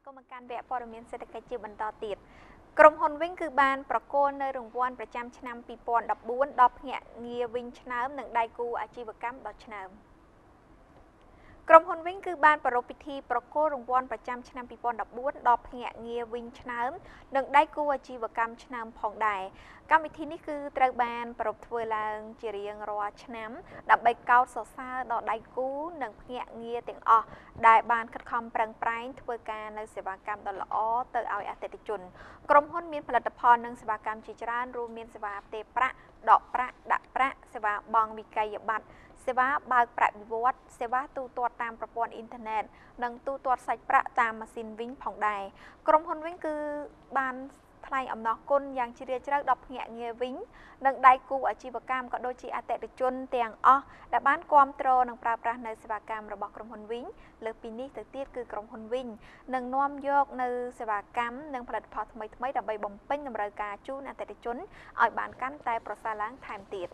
ក៏មកកាន់វគ្គព័ត៌មានសេដ្ឋកិច្ចជាបន្តទៀតក្រុមហ៊ុនវិញគឺបានប្រគល់នៅរង្វាន់ប្រចាំឆ្នាំ2014ដល់ភ្នាក់ងារវិញឆ្នើមនិងដៃគូអាជីវកម្មដ៏ឆ្នើមក្រុមហ៊ុនវិញគឺបានប្រារព្ធពិធីប្រគល់រង្វាន់ប្រចាំឆ្នាំ2014ដល់ភ្នាក់ងារវិញឆ្នើមនិងដៃគូអាជីវកម្មឆ្នើមផងដែរកម្មវិធីនេះគឺត្រូវបានប្រារព្ធធ្វើឡើងជារៀងរាល់ឆ្នាំដើម្បីកោតសរសើរដល់ដៃគូនិងភ្នាក់ងារទាំងអស់ដែលបានខិតខំប្រឹងប្រែងធ្វើការនៅសេវាកម្មដ៏ល្អទៅឲ្យអតិថិជនក្រុមហ៊ុនមានផលិតផលនិងសេវាកម្មជាច្រើនរួមមានសេវាផ្ទេរប្រាក់ដកប្រាក់ដាក់ប្រាក់សេវាបង់វិក័យប័ត្រសេវាបើកប្រាក់វិវត្តសេវាទូទាត់តាមប្រព័ន្ធអ៊ីនធឺណិតនិងទូទាត់សាច់ប្រាក់តាមម៉ាស៊ីនវិញផងដែរក្រុមហ៊ុនវិញគឺបានថ្លែងអំណរគុណយ៉ាងជ្រាលជ្រៅដល់ភ្នាក់ងារវិញនិងដៃគូអាជីវកម្មក៏ដូចជាអតិថិជនទាំងអស់ដែលបានគាំទ្រនិងប្រើប្រាស់នៅសេវាកម្មរបស់ក្រុមហ៊ុនវិញលើសពីនេះទៅទៀតគឺក្រុមហ៊ុនវិញនឹងនាំយកនៅសេវាកម្មនិងផលិតផលថ្មីៗដើម្បីបំពេញតម្រូវការជូនអតិថិជនឲ្យបានកាន់តែប្រសើរឡើងថែមទៀត